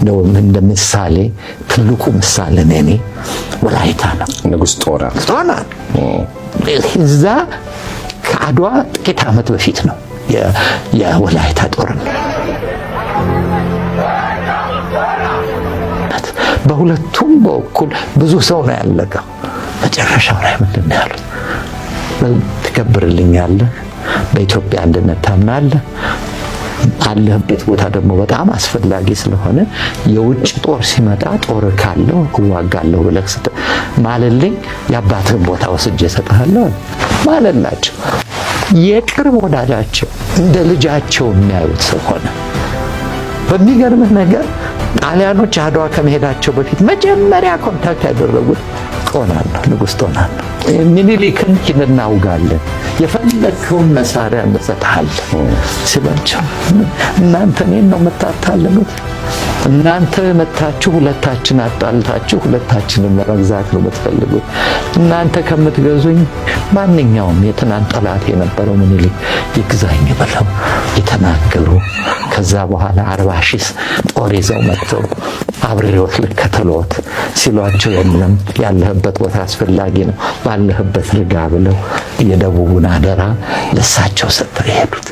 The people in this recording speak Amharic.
ነው እንደ ምሳሌ ትልቁ ምሳሌ ነኝ ወላይታ ነው። ንጉስ ጦና እዛ ከአድዋ ጥቂት ዓመት በፊት ነው የወላይታ ጦርነት። በሁለቱም በኩል ብዙ ሰው ነው ያለቀው። መጨረሻው ላይ ምንድን ነው ያሉት? ትከብርልኛለህ፣ በኢትዮጵያ አንድነት ታምናለህ፣ አለህበት ቦታ ደግሞ በጣም አስፈላጊ ስለሆነ የውጭ ጦር ሲመጣ ጦር ካለው እዋጋለሁ ብለህ ማለልኝ፣ የአባትህን ቦታ ወስጄ እሰጥሃለሁ ማለላቸው። የቅርብ ወዳጃቸው እንደ ልጃቸው የሚያዩት ሰው ሆነ። በሚገርምህ ነገር ጣሊያኖች አድዋ ከመሄዳቸው በፊት መጀመሪያ ኮንታክት ያደረጉት ጦናን ነው፣ ንጉስ ጦናን ነው። ምኒልክን ሂድና አውጋለን፣ የፈለግከውን መሳሪያ እንሰጥሃለን ሲሏቸው፣ እናንተ እኔን ነው የምታታልሉት? እናንተ መታችሁ ሁለታችን አጣልታችሁ ሁለታችንን ለመግዛት ነው የምትፈልጉት? እናንተ ከምትገዙኝ ማንኛውም የትናንት ጠላት የነበረው ምኒልክ ይግዛኝ ብለው የተናገሩ። ከዛ በኋላ 40 ሺህ ጦር ይዘው መጥተው አብሬዎት ልከተሎት ሲሏቸው፣ የለም ያለህበት ቦታ አስፈላጊ ነው፣ ባለህበት ርጋ ብለው የደቡቡን አደራ ለሳቸው ሰጥተው የሄዱት።